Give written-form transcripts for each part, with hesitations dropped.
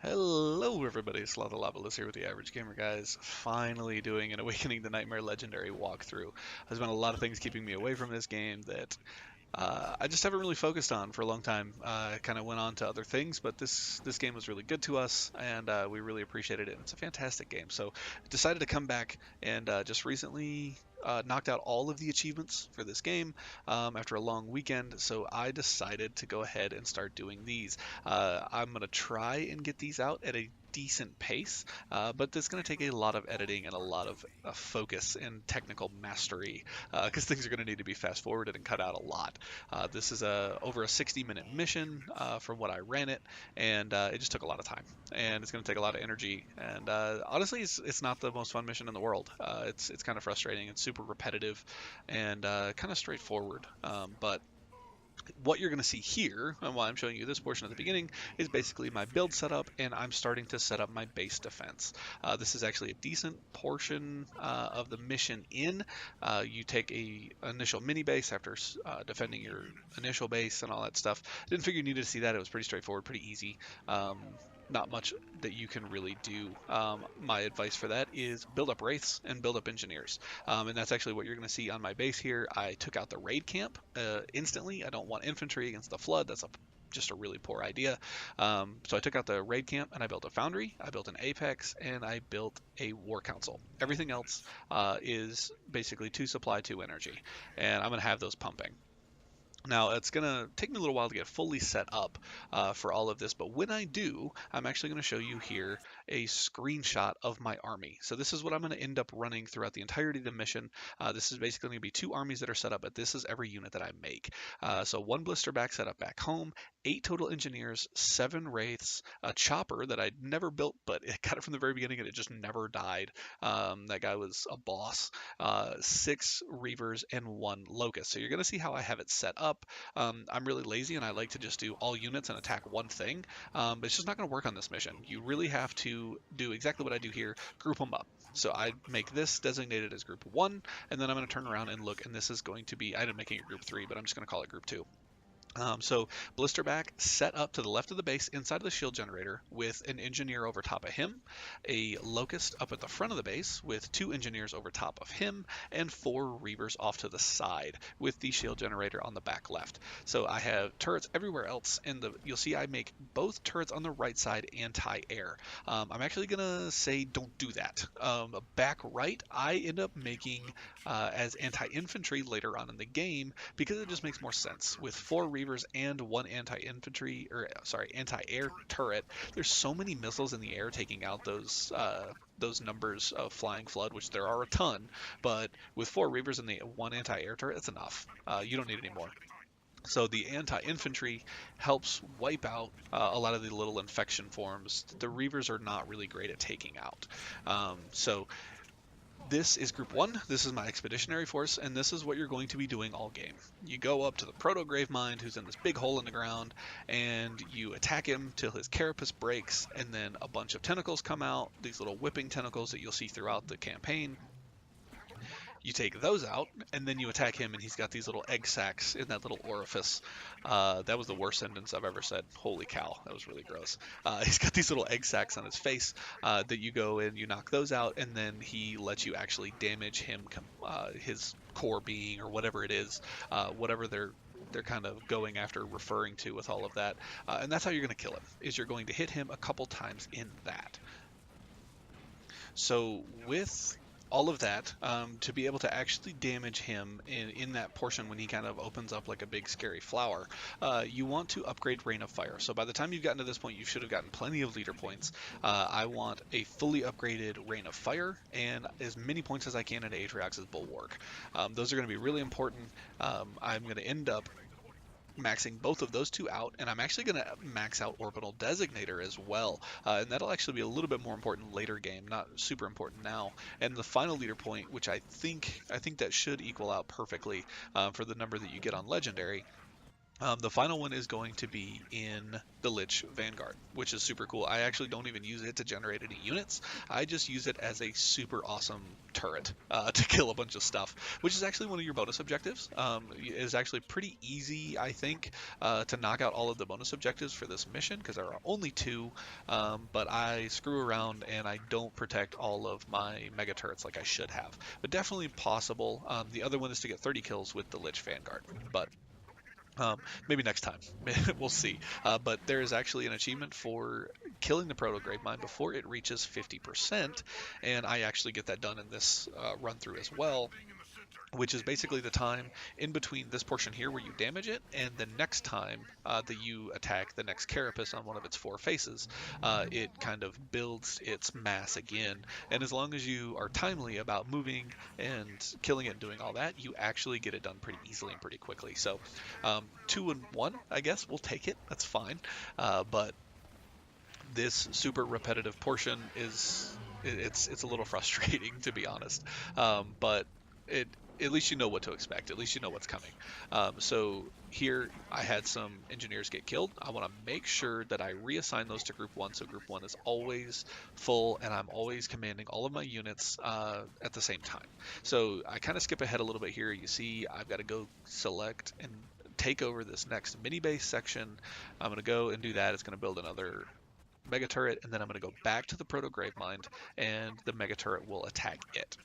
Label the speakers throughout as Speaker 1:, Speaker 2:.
Speaker 1: Hello everybody, Slaughter here with the Average Gamer guys, finally doing an Awakening the Nightmare Legendary walkthrough. There's been a lot of things keeping me away from this game that I just haven't really focused on for a long time. I kind of went on to other things, but this game was really good to us, and we really appreciated it. It's a fantastic game, so decided to come back and just recently knocked out all of the achievements for this game after a long weekend. So I decided to go ahead and start doing these. I'm gonna try and get these out at a decent pace, but it's going to take a lot of editing and a lot of focus and technical mastery because things are going to need to be fast forwarded and cut out a lot. This is over a 60-minute mission from what I ran it, and it just took a lot of time, and it's going to take a lot of energy. And honestly, it's not the most fun mission in the world. It's kind of frustrating. It's super repetitive and kind of straightforward, but what you're going to see here, and why I'm showing you this portion at the beginning, is basically my build setup, and I'm starting to set up my base defense. This is actually a decent portion of the mission in. You take a initial mini base after defending your initial base and all that stuff. Didn't figure you needed to see that. It was pretty straightforward, pretty easy. Not much that you can really do. My advice for that is build up wraiths and build up engineers. And that's actually what you're going to see on my base here. I took out the raid camp instantly. I don't want infantry against the flood. That's just a really poor idea. So I took out the raid camp and I built a foundry, I built an apex, and I built a war council. Everything else is basically 2 supply, 2 energy, and I'm going to have those pumping. Now, it's going to take me a little while to get fully set up for all of this, but when I do, I'm actually going to show you here a screenshot of my army. So this is what I'm going to end up running throughout the entirety of the mission. This is basically going to be 2 armies that are set up, but this is every unit that I make. So 1 blister back set up back home, 8 total engineers, 7 wraiths, a chopper that I'd never built, but I got it from the very beginning and it just never died. That guy was a boss. 6 reavers, and 1 locust. So you're going to see how I have it set up. I'm really lazy and I like to just do all units and attack one thing, but it's just not going to work on this mission. You really have to do exactly what I do here, group them up. So I make this designated as group 1, and then I'm going to turn around and look, and this is going to be, I ended up making it group 3, but I'm just going to call it group 2. So Blisterback set up to the left of the base inside of the shield generator with an engineer over top of him, a locust up at the front of the base with 2 engineers over top of him, and 4 reavers off to the side with the shield generator on the back left. So I have turrets everywhere else, and you'll see I make both turrets on the right side anti-air. I'm actually gonna say don't do that. Back right, I end up making as anti-infantry later on in the game because it just makes more sense with 4 reavers and 1 anti-air turret. There's so many missiles in the air taking out those numbers of flying flood, which there are a ton, but with 4 reavers and the 1 anti-air turret, that's enough. You don't need any more. So the anti-infantry helps wipe out a lot of the little infection forms that the reavers are not really great at taking out. So this is group 1, this is my expeditionary force, and this is what you're going to be doing all game. You go up to the Proto-Gravemind, who's in this big hole in the ground, and you attack him till his carapace breaks, and then a bunch of tentacles come out, these little whipping tentacles that you'll see throughout the campaign. You take those out, and then you attack him, and he's got these little egg sacs in that little orifice. That was the worst sentence I've ever said. Holy cow, that was really gross. He's got these little egg sacs on his face that you go in, you knock those out, and then he lets you actually damage him, his core being, or whatever it is, whatever they're kind of going after, referring to with all of that. And that's how you're going to kill him, is you're going to hit him a couple times in that. So with all of that, to be able to actually damage him in that portion when he kind of opens up like a big scary flower, you want to upgrade Rain of Fire. So by the time you've gotten to this point, you should have gotten plenty of leader points. I want a fully upgraded Rain of Fire and as many points as I can at Atriox's Bulwark. Those are going to be really important. I'm going to end up maxing both of those 2 out, and I'm actually going to max out Orbital Designator as well, and that'll actually be a little bit more important later game, not super important now. And the final leader point, which I think that should equal out perfectly for the number that you get on Legendary, The final one is going to be in the Lich Vanguard, which is super cool. I actually don't even use it to generate any units. I just use it as a super awesome turret to kill a bunch of stuff, which is actually one of your bonus objectives. It is actually pretty easy, I think, to knock out all of the bonus objectives for this mission because there are only two. But I screw around and I don't protect all of my mega turrets like I should have. But definitely possible. The other one is to get 30 kills with the Lich Vanguard, but maybe next time. We'll see. But there is actually an achievement for killing the Proto-Gravemind before it reaches 50%, and I actually get that done in this run through as well, which is basically the time in between this portion here where you damage it and the next time that you attack the next carapace on one of its four faces. It kind of builds its mass again, and as long as you are timely about moving and killing it and doing all that, you actually get it done pretty easily and pretty quickly. So 2 and 1, I guess we'll take it. That's fine. But this super repetitive portion is it's a little frustrating to be honest, but it at least you know what to expect. At least you know what's coming. So here I had some engineers get killed. I want to make sure that I reassign those to group one, so group one is always full and I'm always commanding all of my units at the same time. So I kind of skip ahead a little bit here. You see I've got to go select and take over this next mini base section. I'm going to go and do that. It's going to build another mega turret, and then I'm going to go back to the Proto-Gravemind, and the mega turret will attack it.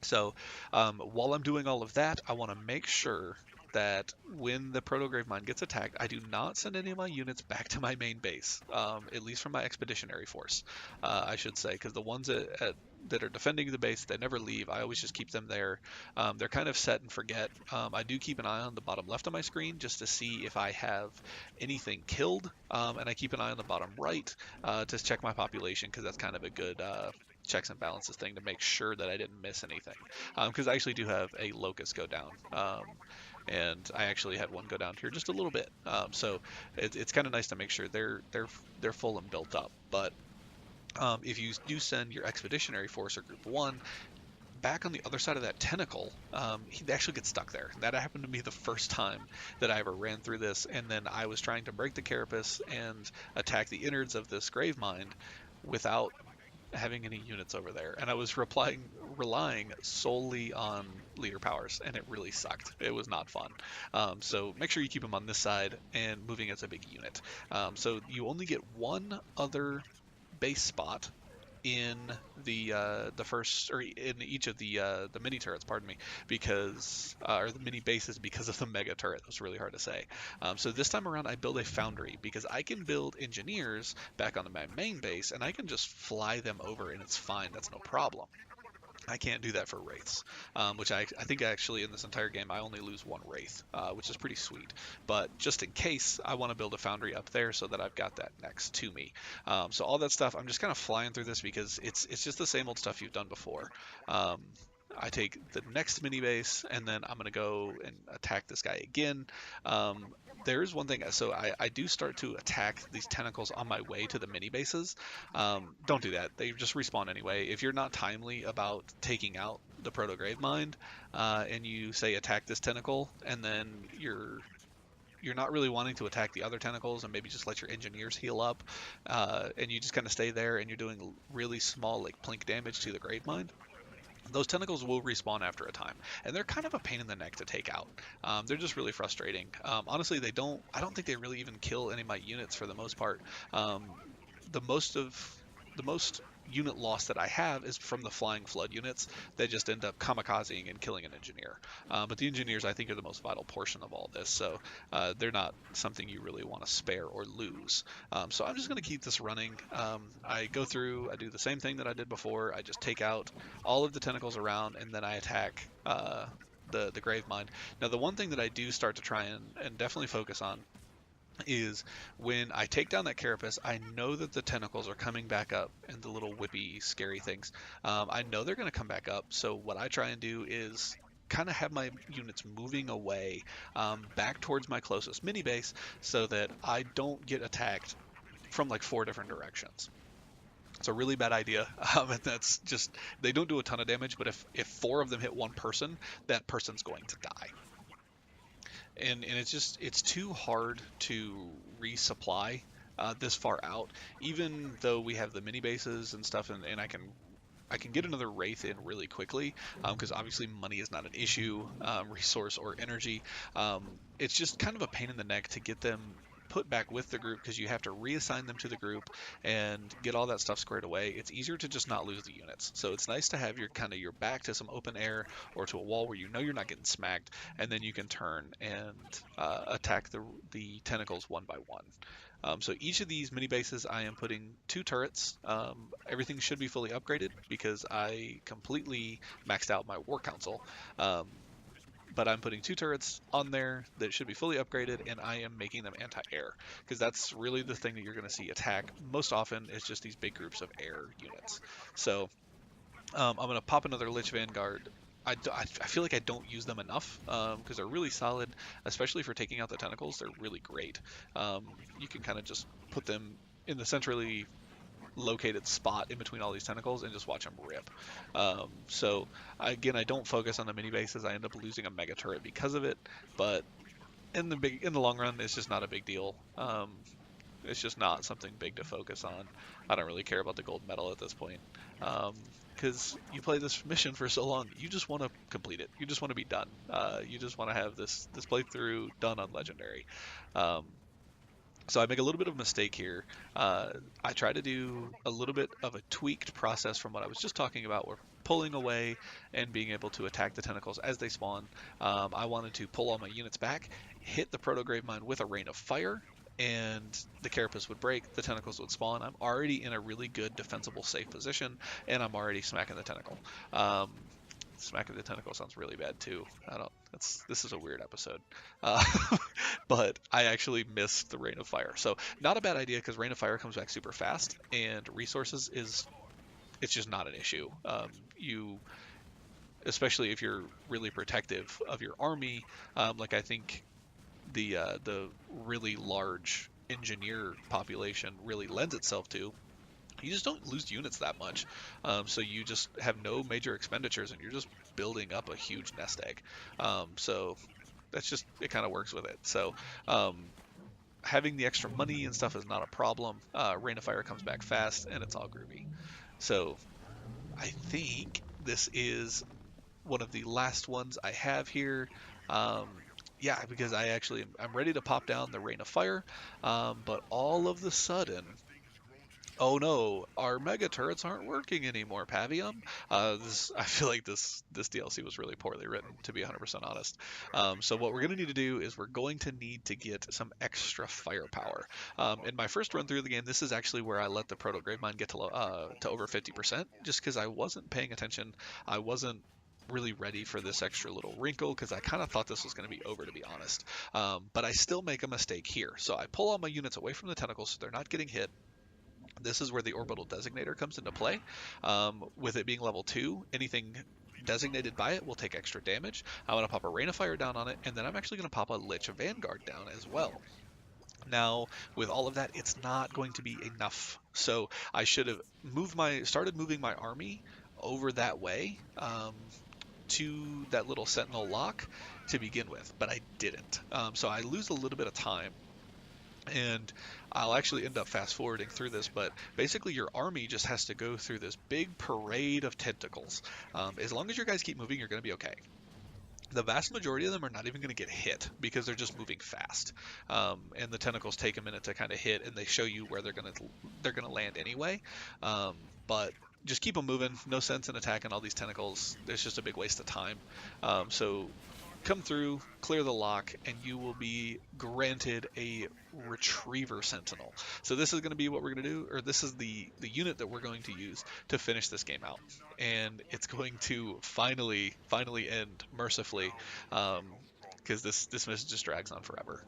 Speaker 1: So while I'm doing all of that, I want to make sure that when the Proto-Gravemind gets attacked, I do not send any of my units back to my main base, at least from my expeditionary force, I should say, because the ones that are defending the base, they never leave. I always just keep them there. They're kind of set and forget. I do keep an eye on the bottom left of my screen just to see if I have anything killed, and I keep an eye on the bottom right to check my population because that's kind of a good checks and balances thing to make sure that I didn't miss anything. Because I actually do have a locust go down. And I actually had one go down here just a little bit. So it's kind of nice to make sure they're full and built up. But if you do send your expeditionary force or group one back on the other side of that tentacle, he actually gets stuck there. That happened to me the first time that I ever ran through this, and then I was trying to break the carapace and attack the innards of this Gravemind without having any units over there, and I was relying solely on leader powers, and it really sucked. It was not fun. So make sure you keep them on this side and moving as a big unit. So you only get one other base spot in the first, or in each of the mini turrets, pardon me, because or the mini bases, because of the mega turret. It was really hard to say. So this time around I build a foundry because I can build engineers back on my main base and I can just fly them over and it's fine. That's no problem. I can't do that for wraiths, which I think actually in this entire game I only lose one wraith, which is pretty sweet. But just in case, I want to build a foundry up there so that I've got that next to me. So all that stuff, I'm just kind of flying through this because it's just the same old stuff you've done before. I take the next mini base and then I'm going to go and attack this guy again. There is one thing, so I do start to attack these tentacles on my way to the mini bases. Don't do that. They just respawn anyway. If you're not timely about taking out the Proto-Gravemind, and you say attack this tentacle, and then you're not really wanting to attack the other tentacles and maybe just let your engineers heal up, and you just kind of stay there and you're doing really small like plink damage to the Gravemind, those tentacles will respawn after a time, and they're kind of a pain in the neck to take out. They're just really frustrating. Honestly, I don't think they really even kill any of my units for the most part. The most unit loss that I have is from the flying flood units that just end up kamikazing and killing an engineer. But the engineers, I think, are the most vital portion of all this, so they're not something you really want to spare or lose. So I'm just going to keep this running. I go through, I do the same thing that I did before. I just take out all of the tentacles around, and then I attack the Gravemind. Now, the one thing that I do start to try and definitely focus on is when I take down that carapace, I know that the tentacles are coming back up and the little whippy scary things. I know they're going to come back up, so what I try and do is kind of have my units moving away back towards my closest mini base so that I don't get attacked from like 4 different directions. It's a really bad idea, and that's just, they don't do a ton of damage, but if 4 of them hit one person, that person's going to die. and it's too hard to resupply this far out, even though we have the mini bases and stuff, and I can get another Wraith in really quickly, because obviously money is not an issue, resource or energy. It's just kind of a pain in the neck to get them put back with the group because you have to reassign them to the group and get all that stuff squared away. It's easier to just not lose the units. So it's nice to have your kind of your back to some open air or to a wall where you know you're not getting smacked, and then you can turn and attack the tentacles one by one. So each of these mini bases, I am putting 2 turrets. Everything should be fully upgraded because I completely maxed out my war council. Um, but I'm putting 2 turrets on there that should be fully upgraded, and I am making them anti-air because that's really the thing that you're going to see attack most often is just these big groups of air units. So I'm going to pop another Lich Vanguard. I feel like I don't use them enough because they're really solid, especially for taking out the tentacles. They're really great. You can kind of just put them in the centrally located spot in between all these tentacles and just watch them rip. So again, I don't focus on the mini bases. I end up losing a mega turret because of it, but in the long run, it's just not a big deal. It's just not something big to focus on. I don't really care about the gold medal at this point. Because you play this mission for so long, you just want to complete it. You just want to be done. You just want to have this playthrough done on Legendary. Um, so I make a little bit of a mistake here. I try to do a little bit of a tweaked process from what I was just talking about, where pulling away and being able to attack the tentacles as they spawn. I wanted to pull all my units back, hit the Proto-Gravemind with a rain of fire, and the carapace would break, the tentacles would spawn. I'm already in a really good defensible safe position, and I'm already smacking the tentacle. Um, Smacking the tentacle sounds really bad too. I don't. This is a weird episode, uh, but I actually missed the rain of fire. So not a bad idea because rain of fire comes back super fast, and resources is it's just not an issue. You especially if you're really protective of your army, like I think the really large engineer population really lends itself to. You just don't lose units that much, so you just have no major expenditures, and you're just building up a huge nest egg. So that's just it kind of works with it. So um, having the extra money and stuff is not a problem. Rain of Fire comes back fast, and it's all groovy. So I think this is one of the last ones I have here. Um, yeah, because I'm ready to pop down the Rain of Fire, but all of the sudden, oh no, our mega turrets aren't working anymore, Pavium. I feel like this DLC was really poorly written, to be 100% honest. So what we're going to need to do is we're going to need to get some extra firepower. In my first run through the game, this is actually where I let the Proto-Gravemind get to over 50%, just because I wasn't paying attention. I wasn't really ready for this extra little wrinkle because I kind of thought this was going to be over, to be honest. But I still make a mistake here. So I pull all my units away from the tentacles so they're not getting hit. This is where the orbital designator comes into play. With it being level 2, anything designated by it will take extra damage. I'm going to pop a Rain of Fire down on it, and then I'm actually going to pop a Lich Vanguard down as well. Now, with all of that, it's not going to be enough. So I should have started moving my army over that way, to that little Sentinel lock to begin with, but I didn't. So I lose a little bit of time, and I'll actually end up fast forwarding through this, but basically your army just has to go through this big parade of tentacles. As long as your guys keep moving, you're going to be okay. The vast majority of them are not even going to get hit because they're just moving fast, and the tentacles take a minute to kind of hit, and they show you where they're gonna land anyway. But just keep them moving. No sense in attacking all these tentacles. It's just a big waste of time. So come through, clear the lock, and you will be granted a Retriever Sentinel. So this is going to be what we're going to do, or this is the unit that we're going to use to finish this game out. And it's going to finally end mercifully, because this mission just drags on forever.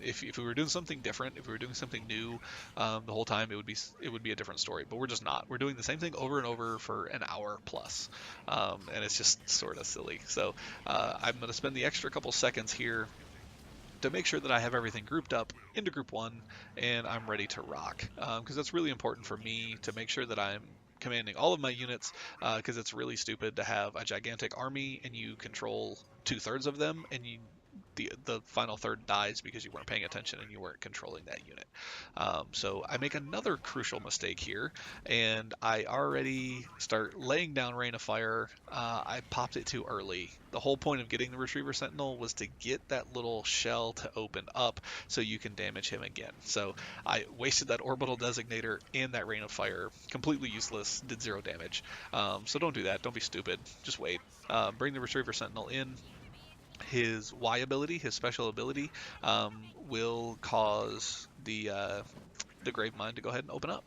Speaker 1: If we were doing something different, if we were doing something new, the whole time, it would be a different story. But we're just not. We're doing the same thing over and over for an hour plus, and it's just sort of silly. So I'm going to spend the extra couple seconds here to make sure that I have everything grouped up into Group 1 and I'm ready to rock. Because that's really important for me to make sure that I'm commanding all of my units, because it's really stupid to have a gigantic army and you control 2/3 of them and the final third dies because you weren't paying attention and you weren't controlling that unit. So I make another crucial mistake here, and I already start laying down Rain of Fire. I popped it too early. The whole point of getting the Retriever Sentinel was to get that little shell to open up so you can damage him again. So I wasted that Orbital Designator and that Rain of Fire, completely useless, did 0 damage. So don't do that. Don't be stupid. Just wait. Bring the Retriever Sentinel in. His Y ability, his special ability, will cause the Gravemind to go ahead and open up.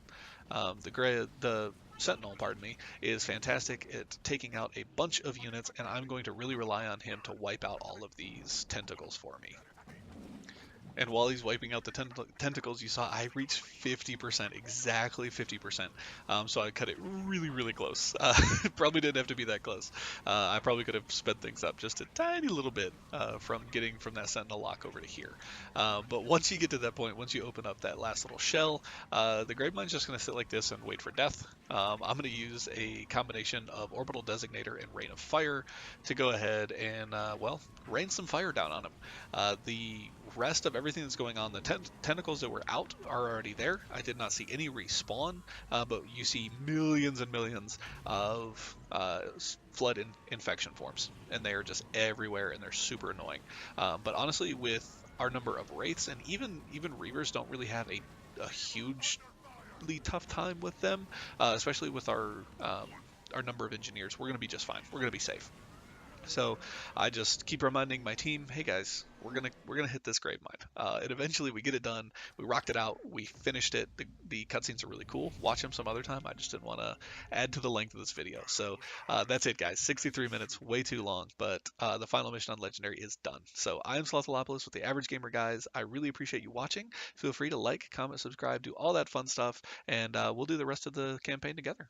Speaker 1: The Sentinel, pardon me, is fantastic at taking out a bunch of units, and I'm going to really rely on him to wipe out all of these tentacles for me. And while he's wiping out the tentacles, you saw I reached 50%, exactly 50%. So I cut it really, really close. Probably didn't have to be that close. I probably could have sped things up just a tiny little bit from getting from that Sentinel lock over to here. But once you get to that point, once you open up that last little shell, the Gravemind's just going to sit like this and wait for death. I'm going to use a combination of Orbital Designator and Rain of Fire to go ahead and, well, rain some fire down on him. The rest of everything that's going on, the tentacles that were out are already there. I did not see any respawn, but you see millions and millions of flood infection forms, and they are just everywhere, and they're super annoying. But honestly, with our number of wraiths, and even reavers don't really have a hugely tough time with them, especially with our number of engineers. We're going to be just fine. We're going to be safe. So I just keep reminding my team, hey guys, we're gonna hit this Gravemind. And eventually we get it done. We rocked it out. We finished it. The cutscenes are really cool. Watch them some other time. I just didn't want to add to the length of this video. So that's it, guys. 63 minutes, way too long. But the final mission on Legendary is done. So I am Slothalopolis with the Average Gamer, guys. I really appreciate you watching. Feel free to like, comment, subscribe, do all that fun stuff, and we'll do the rest of the campaign together.